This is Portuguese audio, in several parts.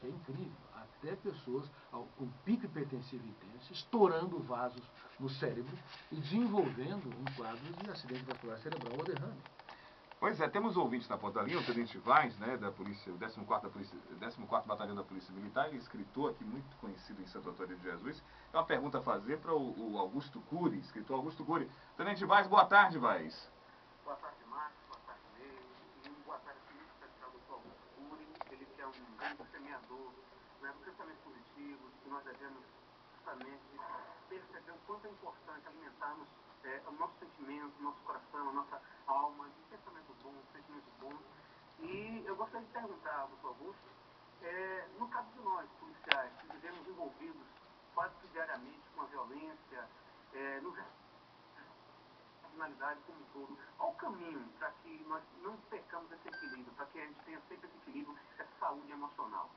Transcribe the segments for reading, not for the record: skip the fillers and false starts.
que é incrível, até pessoas com pico hipertensivo intenso, estourando vasos no cérebro e desenvolvendo um quadro de acidente vascular cerebral ou derrame. Pois é, temos ouvintes na ponta da linha, o Tenente Vaz, né, da polícia, o 14º Batalhão da Polícia Militar, ele é escritor aqui muito conhecido em Santo Antônio de Jesus. É uma pergunta a fazer para o Augusto Cury, escritor Augusto Cury. Tenente Vaz, boa tarde, Vaz. Boa tarde, Marcos, boa tarde, Ney, e boa tarde muito especial do Augusto Cury, ele que é um grande semeador, né, do pensamento positivo, que nós devemos justamente perceber o quanto é importante alimentarmos o nosso sentimento, o nosso coração, a nossa alma, de pensamento bom, sentimento bom. E eu gostaria de perguntar ao doutor Augusto, no caso de nós, policiais, que vivemos envolvidos quase que diariamente com a violência, criminalidade como um todo, qual o caminho para que nós não percamos esse equilíbrio, para que a gente tenha sempre esse equilíbrio, essa saúde emocional?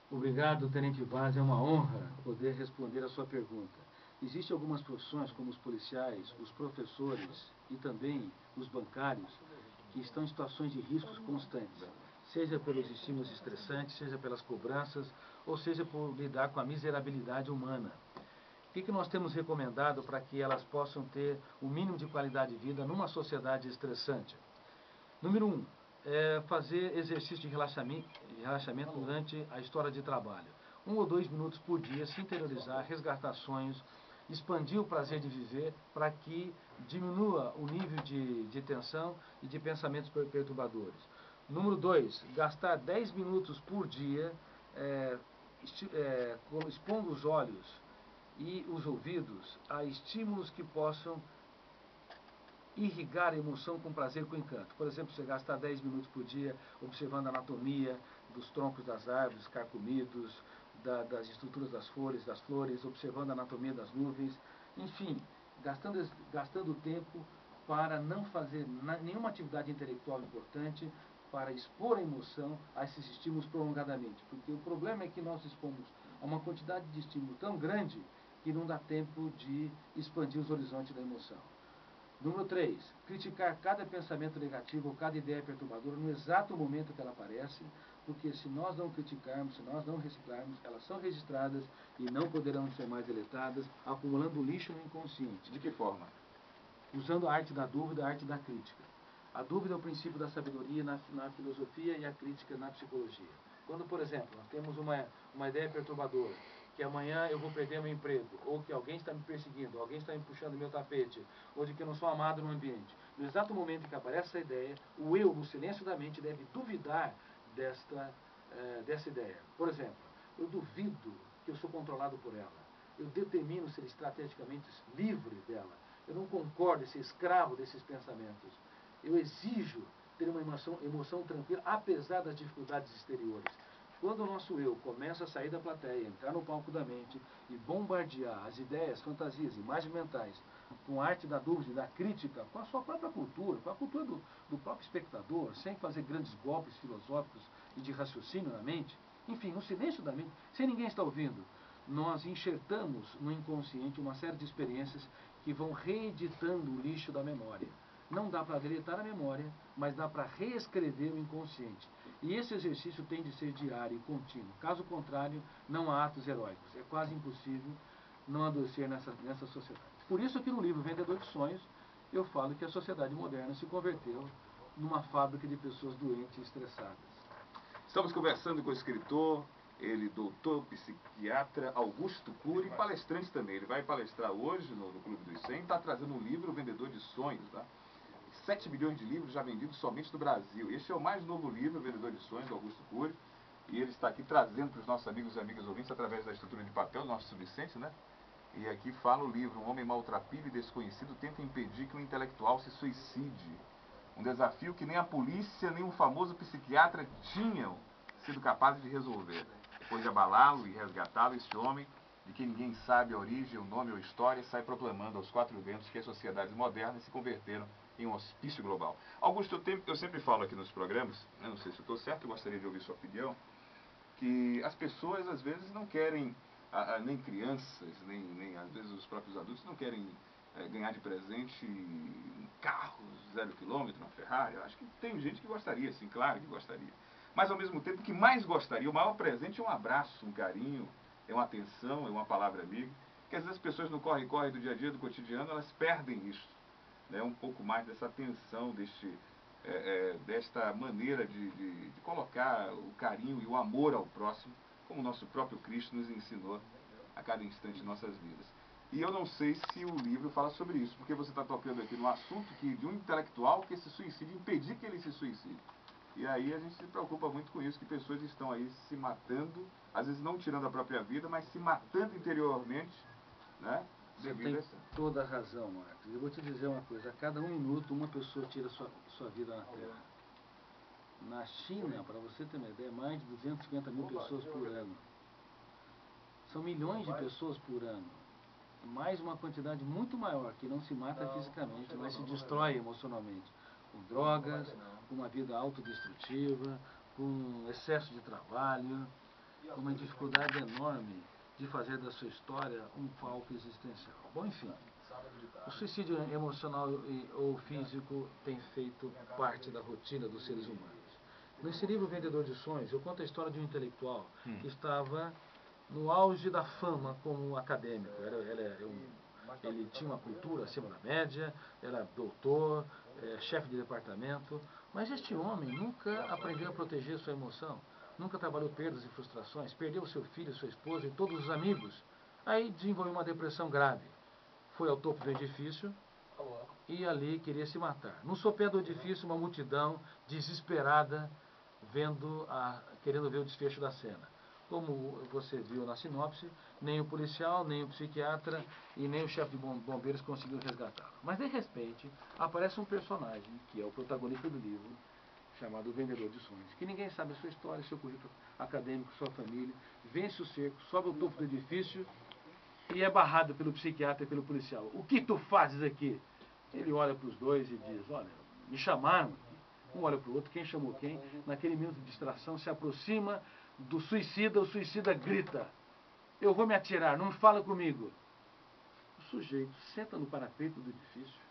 Obrigado, Tenente Vaz, é uma honra poder responder a sua pergunta. Existem algumas profissões, como os policiais, os professores e também os bancários, que estão em situações de riscos constantes, seja pelos estímulos estressantes, seja pelas cobranças, ou seja por lidar com a miserabilidade humana. O que nós temos recomendado para que elas possam ter o mínimo de qualidade de vida numa sociedade estressante? Número 1, fazer exercício de relaxamento durante a história de trabalho. 1 ou 2 minutos por dia, se interiorizar, resgatar sonhos, expandir o prazer de viver para que diminua o nível de tensão e de pensamentos perturbadores. Número 2, gastar 10 minutos por dia expondo os olhos e os ouvidos a estímulos que possam irrigar a emoção com prazer, com encanto. Por exemplo, você gastar 10 minutos por dia observando a anatomia dos troncos das árvores carcomidos, das estruturas das folhas, das flores, observando a anatomia das nuvens, enfim, gastando tempo para não fazer nenhuma atividade intelectual importante, para expor a emoção a esses estímulos prolongadamente. Porque o problema é que nós expomos a uma quantidade de estímulo tão grande que não dá tempo de expandir os horizontes da emoção. Número 3, criticar cada pensamento negativo ou cada ideia perturbadora no exato momento que ela aparece, porque se nós não criticarmos, se nós não reciclarmos, elas são registradas e não poderão ser mais deletadas, acumulando lixo no inconsciente. De que forma? Usando a arte da dúvida, a arte da crítica. A dúvida é o princípio da sabedoria na filosofia e a crítica na psicologia. Quando, por exemplo, nós temos uma ideia perturbadora, que amanhã eu vou perder meu emprego, ou que alguém está me perseguindo, alguém está me puxando meu tapete, ou de que eu não sou amado no ambiente. No exato momento em que aparece essa ideia, o eu, no silêncio da mente, deve duvidar dessa ideia. Por exemplo, eu duvido que eu sou controlado por ela. Eu determino ser estrategicamente livre dela. Eu não concordo em ser escravo desses pensamentos. Eu exijo ter uma emoção tranquila, apesar das dificuldades exteriores. Quando o nosso eu começa a sair da plateia, entrar no palco da mente e bombardear as ideias, fantasias, imagens mentais, com a arte da dúvida e da crítica, com a sua própria cultura, com a cultura do próprio espectador, sem fazer grandes golpes filosóficos e de raciocínio na mente, enfim, no silêncio da mente, sem ninguém estar ouvindo, nós enxertamos no inconsciente uma série de experiências que vão reeditando o lixo da memória. Não dá para deletar a memória, mas dá para reescrever o inconsciente. E esse exercício tem de ser diário e contínuo. Caso contrário, não há atos heróicos. É quase impossível não adoecer nessa sociedade. Por isso que no livro Vendedor de Sonhos, eu falo que a sociedade moderna se converteu numa fábrica de pessoas doentes e estressadas. Estamos conversando com o escritor, ele doutor psiquiatra Augusto Cury, palestrante também. Ele vai palestrar hoje no Clube dos 100, está trazendo um livro, O Vendedor de Sonhos, tá? 7 milhões de livros já vendidos somente no Brasil. Este é o mais novo livro, O Vendedor de Sonhos, do Augusto Cury. E ele está aqui trazendo para os nossos amigos e amigas ouvintes, através da estrutura de papel, nosso sublicente, né? E aqui fala o livro: um homem maltrapilho e desconhecido tenta impedir que um intelectual se suicide. Um desafio que nem a polícia, nem um famoso psiquiatra tinham sido capazes de resolver. Depois de abalá-lo e resgatá-lo, esse homem, de quem ninguém sabe a origem, o nome ou a história, sai proclamando aos 4 ventos que as sociedades modernas se converteram em um hospício global. Augusto, eu sempre falo aqui nos programas, né, não sei se eu estou certo, eu gostaria de ouvir sua opinião, que as pessoas às vezes não querem, nem crianças, nem às vezes os próprios adultos não querem ganhar de presente um carro 0 km, uma Ferrari. Eu acho que tem gente que gostaria, sim, claro que gostaria. mas ao mesmo tempo o que mais gostaria, o maior presente é um abraço, um carinho, é uma atenção, é uma palavra amiga, que às vezes as pessoas no corre-corre do dia a dia, do cotidiano, elas perdem isso, né? Um pouco mais dessa atenção, desta maneira de colocar o carinho e o amor ao próximo, como o nosso próprio Cristo nos ensinou a cada instante de nossas vidas. E eu não sei se o livro fala sobre isso, porque você está tocando aqui num assunto de um intelectual que se suicide, impedir que ele se suicide. E aí a gente se preocupa muito com isso, que pessoas estão aí se matando, às vezes não tirando a própria vida, mas se matando interiormente, né? Você tem toda a razão, Marcos. Eu vou te dizer uma coisa, a cada 1 minuto uma pessoa tira sua vida na Terra. Na China, para você ter uma ideia, mais de 250 mil pessoas por ano. São milhões de pessoas por ano. Mais uma quantidade muito maior que não se mata fisicamente, mas se destrói emocionalmente. Com drogas, com uma vida autodestrutiva, com excesso de trabalho, com uma dificuldade enorme de fazer da sua história um palco existencial. Bom, enfim, o suicídio emocional ou físico tem feito parte da rotina dos seres humanos. Nesse livro Vendedor de Sonhos, eu conto a história de um intelectual que estava no auge da fama como acadêmico. Ele tinha uma cultura acima da média, era doutor, chefe de departamento, mas este homem nunca aprendeu a proteger sua emoção, nunca trabalhou perdas e frustrações, perdeu seu filho, sua esposa e todos os amigos. Aí desenvolveu uma depressão grave. Foi ao topo do edifício e ali queria se matar. No sopé do edifício, uma multidão desesperada querendo ver o desfecho da cena. Como você viu na sinopse, nem o policial, nem o psiquiatra e nem o chefe de bombeiros conseguiram resgatá-lo. Mas de repente aparece um personagem, que é o protagonista do livro, chamado Vendedor de Sonhos, que ninguém sabe a sua história, seu currículo acadêmico, sua família, vence o cerco, sobe ao topo do edifício e é barrado pelo psiquiatra e pelo policial. O que tu fazes aqui? Ele olha para os dois e diz, olha, me chamaram aqui. Um olha para o outro, quem chamou quem? Naquele minuto de distração, se aproxima do suicida, o suicida grita, eu vou me atirar, não fala comigo. O sujeito senta no parapeito do edifício,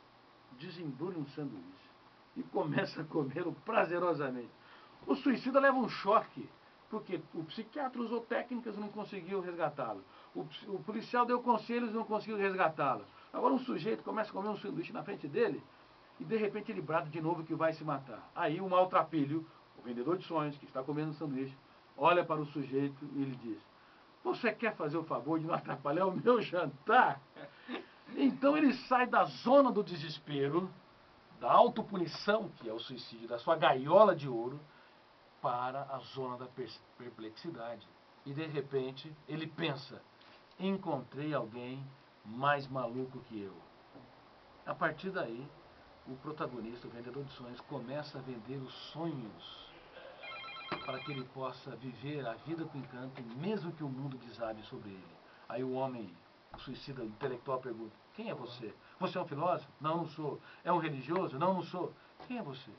desembrulha um sanduíche e começa a comê-lo prazerosamente. O suicida leva um choque, porque o psiquiatra usou técnicas e não conseguiu resgatá-lo. O policial deu conselhos e não conseguiu resgatá-lo. Agora um sujeito começa a comer um sanduíche na frente dele e de repente ele brada de novo que vai se matar. Aí o maltrapilho, o vendedor de sonhos, que está comendo um sanduíche, olha para o sujeito e ele diz, você quer fazer o favor de não atrapalhar o meu jantar? Então ele sai da zona do desespero, da autopunição, que é o suicídio, da sua gaiola de ouro, para a zona da perplexidade. E de repente ele pensa, encontrei alguém mais maluco que eu. A partir daí, o protagonista, o vendedor de sonhos, começa a vender os sonhos para que ele possa viver a vida com encanto, mesmo que o mundo desabe sobre ele. Aí o homem, o suicida o intelectual, pergunta, quem é você? Você é um filósofo? Não, não sou. É um religioso? Não, não sou. Quem é você?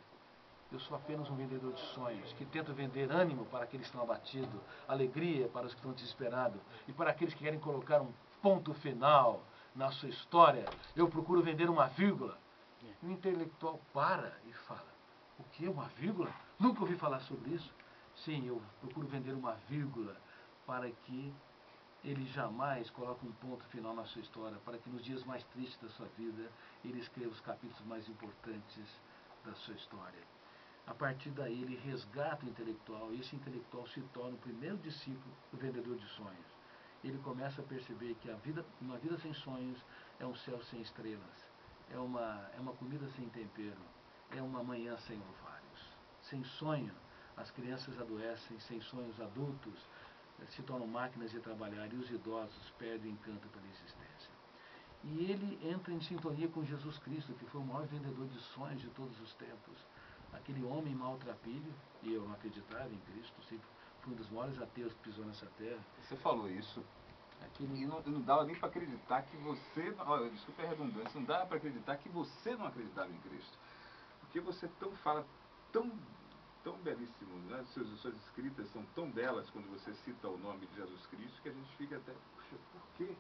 Eu sou apenas um vendedor de sonhos, que tento vender ânimo para aqueles que estão abatidos, alegria para os que estão desesperados, e para aqueles que querem colocar um ponto final na sua história, eu procuro vender uma vírgula. E o intelectual para e fala, o que é uma vírgula? Nunca ouvi falar sobre isso. Sim, eu procuro vender uma vírgula para que ele jamais coloque um ponto final na sua história, para que nos dias mais tristes da sua vida, ele escreva os capítulos mais importantes da sua história. A partir daí ele resgata o intelectual, e esse intelectual se torna o primeiro discípulo do vendedor de sonhos. Ele começa a perceber que uma vida sem sonhos é um céu sem estrelas, é uma comida sem tempero, é uma manhã sem orvalhos. Sem sonho, as crianças adoecem, sem sonhos, adultos se tornam máquinas de trabalhar e os idosos perdem o encanto pela existência. E ele entra em sintonia com Jesus Cristo, que foi o maior vendedor de sonhos de todos os tempos. Aquele homem maltrapilho, e eu não acreditava em Cristo, sempre fui um dos maiores ateus que pisou nessa terra. Você falou isso, e não dava nem para acreditar que você, desculpa a redundância, não dava para acreditar que você não acreditava em Cristo. Porque você fala tão belíssimo, né? Suas escritas são tão belas quando você cita o nome de Jesus Cristo, que a gente fica até, puxa, por quê?